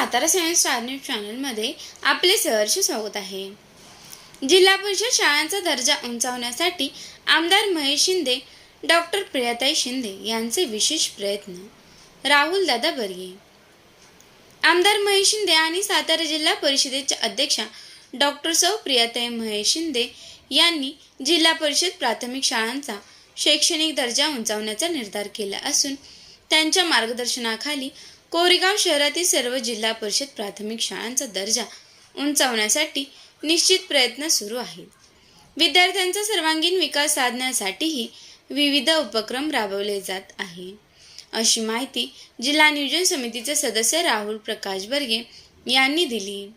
Satara science star news चॅनलमध्ये आपले सहर्ष स्वागत आहे। जिल्हा परिषद शाळांचा दर्जा उंचावण्यासाठी आमदार महेश शिंदे, डॉक्टर प्रियाताई शिंदे यांचे विशेष प्रयत्न। राहुल दादा बर्गे। आमदार महेश शिंदे आणि सातारा जिल्हा परिषदेच्या अध्यक्षा डॉक्टर सौ प्रियाताई महेश शिंदे यांनी जिल्हा परिषद प्राथमिक शाळांचा शैक्षणिक दर्जा उंचावण्याचा निर्धार केला असून त्यांच्या मार्गदर्शनाखाली कोरेगाव शहरातील सर्व जिल्हा परिषद प्राथमिक शाळांचा दर्जा उंचावण्यासाठी निश्चित प्रयत्न सुरू आहेत। विद्यार्थ्यांचा सर्वांगीण विकास साधण्यासाठीही विविध उपक्रम राबवले जात आहे, अशी माहिती जिल्हा नियोजन समितीचे सदस्य राहुल प्रकाश बर्गे यांनी दिली।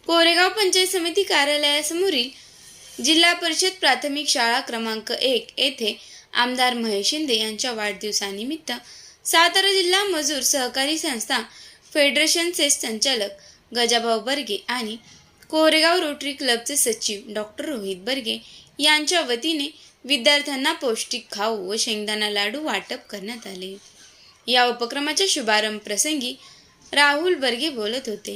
कोरेगाव पंचायत समिती कार्यालयासमोरील जिल्हा परिषद प्राथमिक शाळा क्रमांक 1 येथे आमदार महेश शिंदे यांच्या वाढदिवसानिमित्त सातारा जिल्हा मजूर सहकारी संस्था फेडरेशनचे संचालक गजाभाऊ बर्गे आणि कोरेगाव रोटरी क्लबचे सचिव डॉक्टर रोहित बर्गे यांच्या वतीने विद्यार्थ्यांना पौष्टिक खाऊ व शेंगदाणा लाडू वाटप करण्यात आले। या उपक्रमाच्या शुभारंभ प्रसंगी राहुल बर्गे बोलत होते।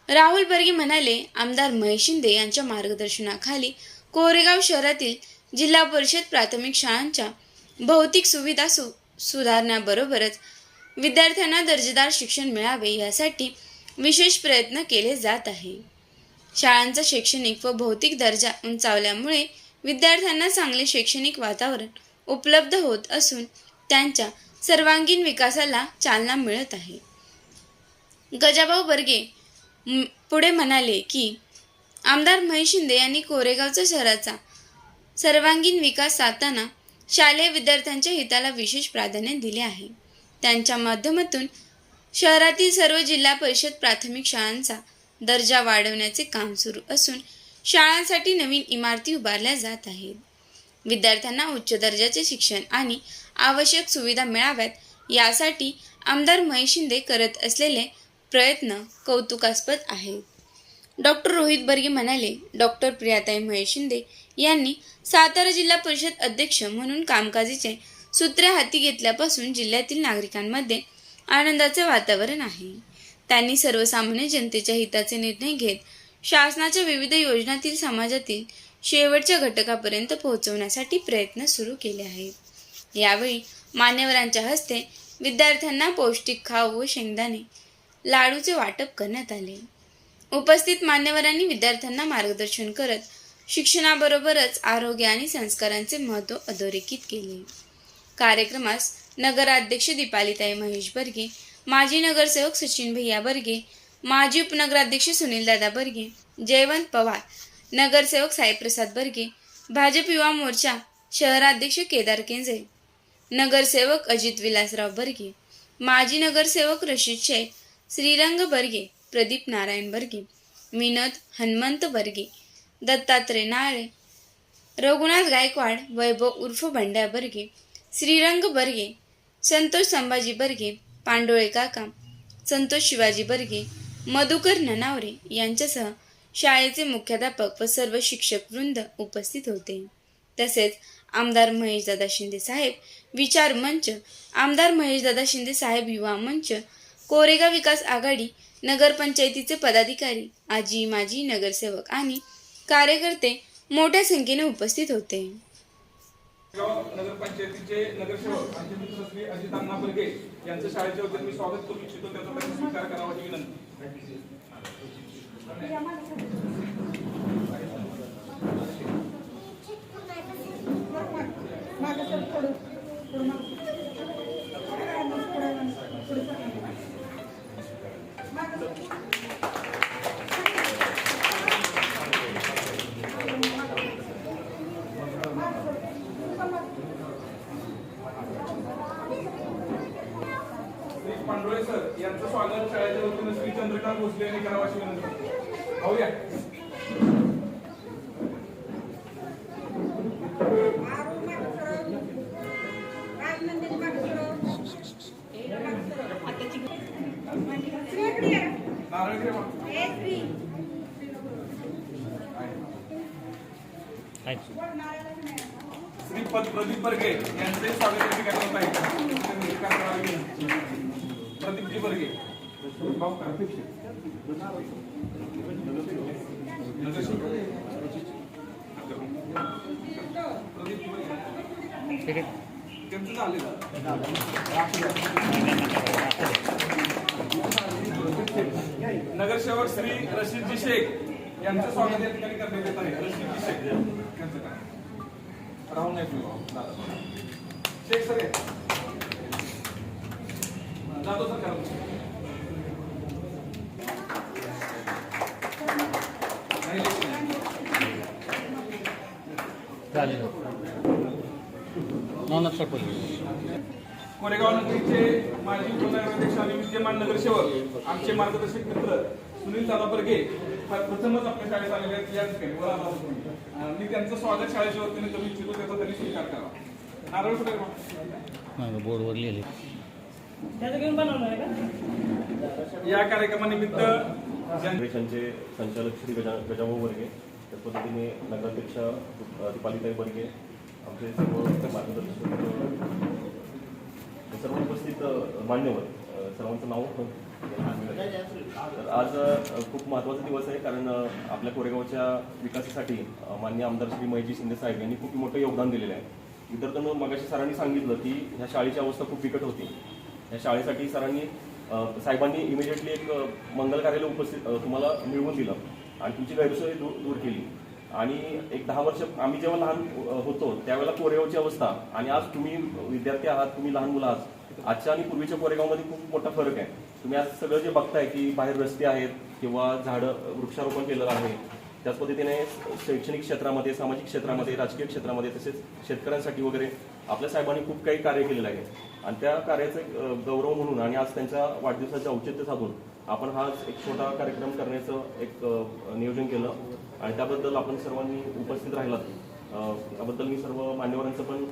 राहुल बर्गे म्हणाले, आमदार महेश शिंदे यांच्या मार्गदर्शनाखाली कोरेगाव शहरातील जिल्हा परिषद प्राथमिक शाळांच्या भौतिक सुविधा सुधारण्याबरोबरच विद्यार्थ्यांना दर्जेदार शिक्षण मिळावे यासाठी विशेष प्रयत्न केले जात आहे। शाळांचा शैक्षणिक व भौतिक दर्जा उंचावल्यामुळे विद्यार्थ्यांना चांगले शैक्षणिक वातावरण उपलब्ध होत असून त्यांच्या सर्वांगीण विकासाला चालना मिळत आहे। गजाभाऊ बर्गे पुढे म्हणाले की आमदार महेश शिंदे यांनी कोरेगावचा शहराचा सर्वांगीण विकास साधताना शालेय विद्यार्थ्यांच्या हिताला विशेष प्राधान्य दिले आहे। त्यांच्या माध्यमातून शहरातील सर्व जिल्हा परिषद प्राथमिक शाळांचा दर्जा वाढवण्याचे काम सुरू असून शाळांसाठी नवीन इमारती उभारल्या जात आहेत। विद्यार्थ्यांना उच्च दर्जाचे शिक्षण आणि आवश्यक सुविधा मिळाव्यात यासाठी आमदार महेश शिंदे करत असलेले प्रयत्न कौतुकास्पद आहेत। डॉक्टर रोहित बर्गे म्हणाले, डॉक्टर प्रियाताई महेश शिंदे यांनी सातारा जिल्हा परिषद अध्यक्ष म्हणून कामकाजीचे सूत्र हाती घेतल्यापासून जिल्ह्यातील नागरिकांमध्ये आनंदाचे वातावरण आहे। त्यांनी सर्वसामान्य जनतेच्या हिताचे निर्णय घेत शासनाच्या विविध योजनांतील समाजातील शेवटच्या घटकापर्यंत पोहोचवण्यासाठी प्रयत्न सुरू केले आहेत। यावेळी मान्यवरांच्या हस्ते विद्यार्थ्यांना पौष्टिक खाऊ व शेंगदाणे लाडूचे वाटप करण्यात आले। उपस्थित मान्यवरांनी विद्यार्थ्यांना मार्गदर्शन करत शिक्षणाबरोबरच आरोग्य आणि संस्कारांचे महत्त्व अधोरेखित केले। कार्यक्रमास नगराध्यक्ष दीपालीताई महेश बर्गे, माजी नगरसेवक सचिन भैया बर्गे, माजी उपनगराध्यक्ष सुनील दादा बर्गे, जयवंत पवार, नगरसेवक साईप्रसाद बर्गे, भाजप युवा मोर्चा शहराध्यक्ष केदार केंजे, नगरसेवक अजित विलासराव बर्गे, माजी नगरसेवक रशीद शेख, श्रीरंग बर्गे, प्रदीप नारायण बर्गे, विनोद हनुमंत बर्गे, दत्तात्रय नाळे, रघुनाथ गायकवाड, वैभव उर्फ बंड्या बर्गे, श्रीरंग बर्गे, संतोष संभाजी बर्गे, पांडोळे काका, संतोष शिवाजी बर्गे, मधुकर ननावरे यांच्यासह शाळेचे मुख्याध्यापक व सर्व शिक्षक वृंद उपस्थित होते। तसेच आमदार महेशदादा शिंदे साहेब विचार मंच, आमदार महेशदादा शिंदे साहेब युवा मंच, कोरेगाव विकास आघाडी, नगरपंचायतीचे पदाधिकारी, आजी माजी नगरसेवक आणि कार्यकर्ते मोठ्या संख्येने उपस्थित होते। नगरपंचायतीचे नगरसेवक श्री अजित अण्णा बर्गे यांचं शाळेच्या वतीने मी स्वागत करू इच्छितो। त्याचा प्रयत्न स्वीकार करावा ही विनंती। पांडोळे सर यांचं स्वागत शाळेच्या वतीने श्री चंद्रकांत भोसले यांनी करावा अशी विनंती। पाहूया। श्रीपद प्रदीप बर्गे यांचे स्वागत करण्यात आहे। प्रदीपजी बर्गे। भाऊ का? त्यांचं झालेलं नगरसेवक श्री रशीदजी शेख यांचं स्वागत या ठिकाणी करण्यात येत आहे. रशीदजी शेख यांचं काय राहून नाही शेख सर जातो सर कोरेगाव नगरीचे माजी उपनगराध्यक्ष आणि विद्यमान नगरसेवक आमचे मार्गदर्शक मित्र सुनील दादा बर्गे प्रथमच आपल्या शाळेत आलेले आहेत. या ठिकाणी मी त्यांचं स्वागत शाळेच्या वतीने करू इच्छितो, त्याचा त्यांनी स्वीकार करावा. नारळ कुठे बोर्डवर लिहिले या कार्यक्रमानिमित्त जनरेशनचे संचालक श्री गजाभाऊ बर्गे, त्याच पद्धतीने नगराध्यक्ष दीपालीताई बर्गे, आमचे सर्व मार्गदर्शक, सर्व उपस्थित मान्यवर, सर्वांचं नाव तर आज खूप महत्त्वाचा दिवस आहे, कारण आपल्या कोरेगावच्या विकासासाठी माननीय आमदार श्री महेशजी शिंदे साहेब यांनी खूप मोठं योगदान दिलेलं आहे. विद्यार्थ्यांना मगाशी सरांनी सांगितलं की ह्या शाळेची अवस्था खूप बिकट होती. या शाळेसाठी सरांनी साहेबांनी इमिजिएटली एक मंगल कार्यालय उपस्थित तुम्हाला मिळवून दिलं आणि तुमची गैरसोय दूर केली. आणि एक 10 वर्ष आम्ही जेव्हा लहान होतो त्यावेळेला कोरेगावची अवस्था आणि आज तुम्ही विद्यार्थी आहात, तुम्ही लहान मुलं आहात, आजच्या आणि पूर्वीच्या कोरेगावमध्ये खूप मोठा फरक आहे. तुम्ही आज सगळं जे बघताय की बाहेर रस्ते आहेत किंवा झाडं वृक्षारोपण केलेलं आहे, त्याच पद्धतीने शैक्षणिक क्षेत्रामध्ये, सामाजिक क्षेत्रामध्ये, राजकीय क्षेत्रामध्ये, तसेच शेतकऱ्यांसाठी वगैरे आपल्या साहेबांनी खूप काही कार्य केलेलं आहे. आणि त्या कार्याचा गौरव म्हणून आणि आज त्यांच्या वाढदिवसाचे औचित्य साधून आपण हा एक छोटा कार्यक्रम करण्याचं एक नियोजन केलं आणि त्याबद्दल आपण सर्वांनी उपस्थित राहिलात त्याबद्दल मी सर्व मान्यवरांचं पण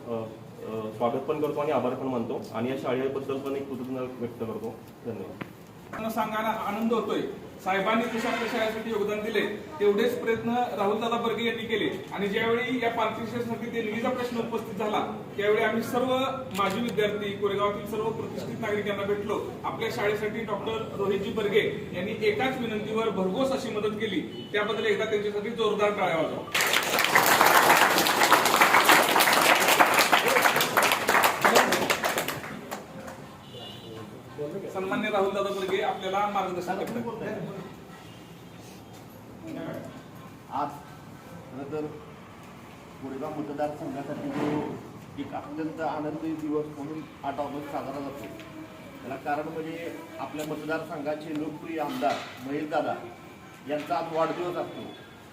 स्वागत पण करतो आणि आभार पण मानतो आणि या शाळेबद्दल पण एक कृतज्ञता व्यक्त करतो. धन्यवाद. सांगायला आनंद होतोय. साहेबांनी जसे आपल्या शाळेसाठी योगदान दिले तेवढेच प्रयत्न राहुलदादा बर्गे यांनी केले. आणि ज्यावेळी या पार्थिव देणगीचा प्रश्न उपस्थित झाला त्यावेळी आम्ही सर्व माजी विद्यार्थी, कोरेगावातील सर्व प्रतिष्ठित नागरिकांना भेटलो. आपल्या शाळेसाठी डॉक्टर रोहितजी बर्गे यांनी एकाच विनंतीवर भरघोस अशी मदत केली. त्याबद्दल एकदा त्यांच्यासाठी जोरदार टाळ्या वाजवा. सन्मान्य राहुलदादा बर्गे आपल्याला मार्गदर्शन करतात. आज खरं तर कोरेगाव मतदारसंघासाठी जो एक अत्यंत आनंदी दिवस म्हणून 8 ऑगस्ट साजरा जातो, त्याला कारण म्हणजे आपल्या मतदारसंघाचे लोकप्रिय आमदार महेशदादा यांचा आज वाढदिवस असतो.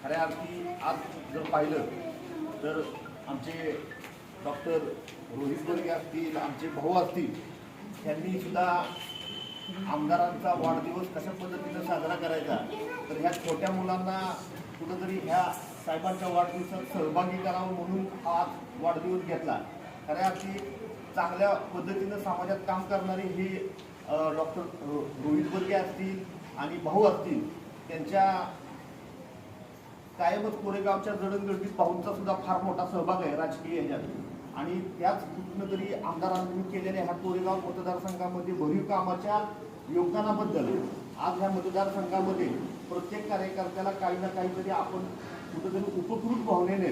खऱ्या अर्थी आज जर पाहिलं तर आमचे डॉक्टर रोहित बर्गे असतील, आमचे भाऊ असतील, त्यांनी सुद्धा आमदारांचा वाढदिवस कशा पद्धतीनं साजरा करायचा, तर ह्या छोट्या मुलांना कुठंतरी ह्या साहेबांच्या वाढदिवसात सहभागी करावं म्हणून हा वाढदिवस घेतला. खऱ्या अर्थी चांगल्या पद्धतीनं समाजात काम करणारे हे डॉक्टर रोहित बर्गे असतील आणि भाऊ असतील, त्यांच्या कायमच कोरेगावच्या जडणघडणीत भाऊंचा सुद्धा फार मोठा सहभाग आहे राजकीय ह्याच्यात. आणि त्याच कुठून तरी आमदारांनी केलेल्या ह्या कोरेगाव मतदारसंघामध्ये भरीव कामाच्या योगदानाबद्दल आज ह्या मतदारसंघामध्ये प्रत्येक कार्यकर्त्याला काही ना काहीतरी आपण कुठेतरी उपकृत भावनेने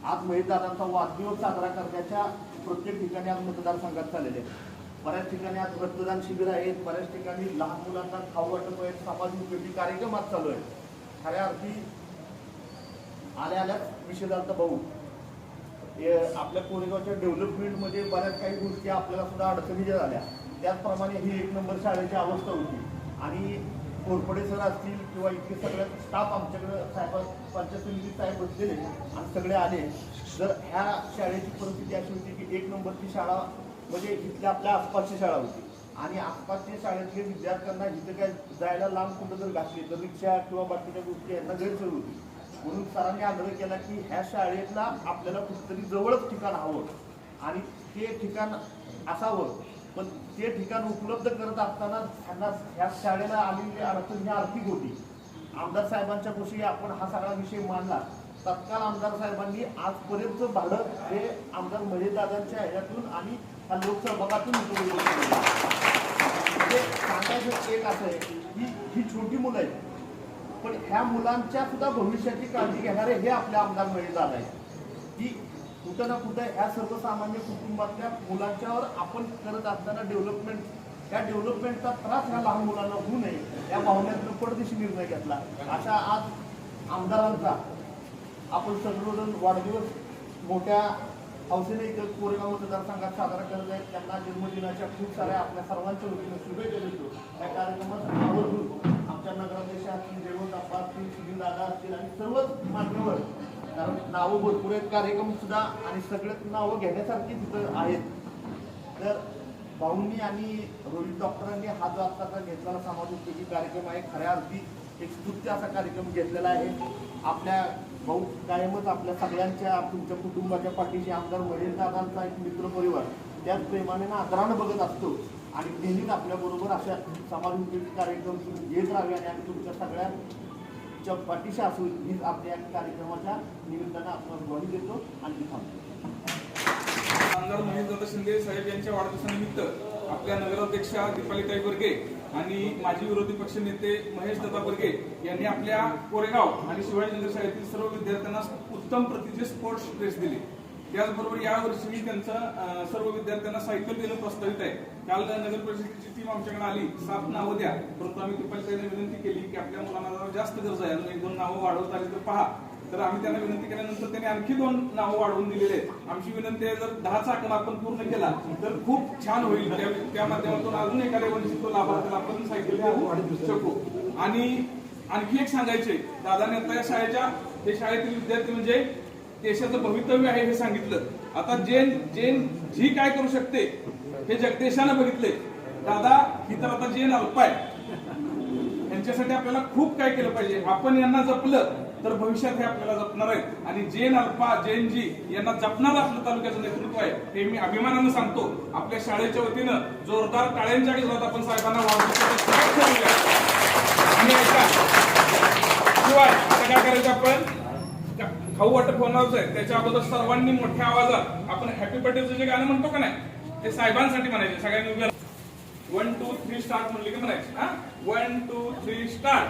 आज महेशदादांचा वाढदिवस साजरा करण्याच्या प्रत्येक ठिकाणी आज मतदारसंघात चाललेले आहेत. बऱ्याच ठिकाणी आज रक्तदान शिबिर आहेत, बऱ्याच ठिकाणी लहान मुलांना खाऊ वाटप आहेत, सामाजिक उपयोगी कार्यक्रम आज चालू आहेत. खऱ्या अर्थी आल्या विषयदार्थ भाऊ आपल्या कोरेगावच्या डेव्हलपमेंटमध्ये बऱ्याच काही गोष्टी आपल्याला सुद्धा अडचणीच्या झाल्या. त्याचप्रमाणे ही 1 नंबर शाळेची अवस्था होती आणि कोरपडे सर असतील किंवा इतके सगळे स्टाफ आमच्याकडे साहेब पंचायत समिती साहेब बसलेले आणि सगळे आले. जर ह्या शाळेची परिस्थिती अशी होती की 1 नंबरची शाळा म्हणजे इथल्या आपल्या आसपासची शाळा होती आणि आसपासच्या शाळेतले विद्यार्थ्यांना इथं काय जायला लांब कुठं जर घातली तर रिक्षा किंवा बाकीच्या गोष्टी यांना गैरसोय होती. म्हणून सरांनी आग्रह केला की ह्या शाळेतला आपल्याला कुठेतरी जवळच ठिकाण हवं आणि ते ठिकाण असावं. पण ते ठिकाण उपलब्ध करत असताना त्यांना ह्या शाळेला आलेली अडचण ही आर्थिक होती. आमदार साहेबांच्या गोष्टी आपण हा सगळा विषय मांडला. तत्काळ आमदार साहेबांनी आजपर्यंत भाडं हे आमदार महेशदादांच्या ह्याच्यातून आणि ह्या लोकसहभागातून म्हणजे सांगायचं एक असं आहे की ही छोटी मुलं आहेत, पण ह्या मुलांच्या सुद्धा भविष्याची काळजी घेणारे हे आपल्या आमदार महेश दादा आहेत की कुठं ना कुठं ह्या सर्वसामान्य कुटुंबातल्या मुलांच्यावर आपण करत असताना डेव्हलपमेंट, त्या डेव्हलपमेंटचा त्रास ह्या लहान मुलांना होऊ नये या भावनेतून पडदेशी निर्णय घेतला. अशा आज आमदारांचा आपण सर्वजण वाढदिवस मोठ्या हौसेने इथं कोरेगाव मतदारसंघात साजरा करत आहेत. त्यांना जन्मदिनाच्या खूप साऱ्या आपल्या सर्वांच्या वतीनं शुभेच्छा देतो. या कार्यक्रमात आवर्जून आमच्या नगराध्यक्ष असतील, जयवंत अप्पा असतील, सुनील दादा असतील आणि सर्वच मान्यवर, कारण नावं भरपूर आहेत, कार्यक्रम सुद्धा आणि सगळ्यात नावं घेण्यासारखी तिथं आहेत. तर भाऊंनी आणि रोहित डॉक्टरांनी हा जो आत्ताचा घेतलेला समाज उपयोगी कार्यक्रम आहे, खऱ्या अर्थी एक स्तुत्य असा कार्यक्रम घेतलेला आहे. आपल्या भाऊ कायमच आपल्या सगळ्यांच्या, तुमच्या कुटुंबाच्या पाठीशी आमदार महेश दादांचा एक मित्रपरिवार त्याच प्रेमाने ना आदरानं बघत असतो आणि नेहमीच आपल्याबरोबर अशा समाज उपयोगी कार्यक्रम तुम्ही घेत राहावे आणि आम्ही तुमच्या सगळ्यांच्या पाठीशी असू हीच आपल्या कार्यक्रमाच्या निमित्तानं आपण ग्वाही देतो आणि थांबतो. आमदार महेशदादा शिंदे साहेब यांच्या वाढदिवसानिमित्त आपल्या नगराध्यक्षा दीपालीताई बर्गे आणि माजी विरोधी पक्षनेते महेशदादा बर्गे यांनी आपल्या कोरेगाव आणि शिवाजीनगर शाळेतील सर्व विद्यार्थ्यांना उत्तम प्रतीचे स्पोर्ट्स ड्रेस दिले. त्याचबरोबर यावर्षी त्यांचं सर्व विद्यार्थ्यांना सायकल देणं प्रस्तावित आहे. काल नगर परिषदेची टीम आमच्याकडे आली, 7 नावं द्या, परंतु आम्ही दीपालीताईने विनंती केली की आपल्या मुलांना जरा जास्त गरज आहे, अजून 1-2 नावं वाढवता आली तर पहा. तर आम्ही त्यांना विनंती केल्यानंतर त्यांनी आणखी 2 नावं वाढवून दिलेले आहेत. आमची विनंती आहे, जर 10चा आकडा आपण पूर्ण केला तर खूप छान होईल. त्या माध्यमातून अजून एखाद्या वंचित लाभार्थ्याला आपण सायकल देऊ शकू. आणि आणखी एक सांगायचे, दादाने आता या शाळेतील विद्यार्थी म्हणजे देशाचं भवितव्य आहे हे सांगितलं. आता जेन जी काय करू शकते हे जगदेशानं बघितले. दादा ही तर आता जेन अल्प आहे, यांच्यासाठी आपल्याला खूप काय केलं पाहिजे. आपण यांना जपलं तर भविष्यात हे आपल्याला जपणार आहेत आणि जेन अल्पा जेन जी यांना जपणार आपलं तालुक्याचं नेतृत्व आहे हे मी अभिमानानं सांगतो. आपल्या शाळेच्या वतीनं जोरदार टाळ्यांच्या गजरात आपण साहेबांना वाढदिवसाच्या शुभेच्छा देऊया. आणि ऐका, शिवाय आता काय करायचं, आपण खाऊ वाटप होणारच आहे, त्याच्या अगोदर सर्वांनी मोठ्या आवाजात आपण हॅपी बर्थडेचं जे गाणं म्हणतो का नाही, ते साहेबांसाठी म्हणायचे. सगळ्यांनी उभ्या 1, 2, 3 स्टार्ट म्हणले की म्हणायचे. 1, 2, 3 स्टार्ट.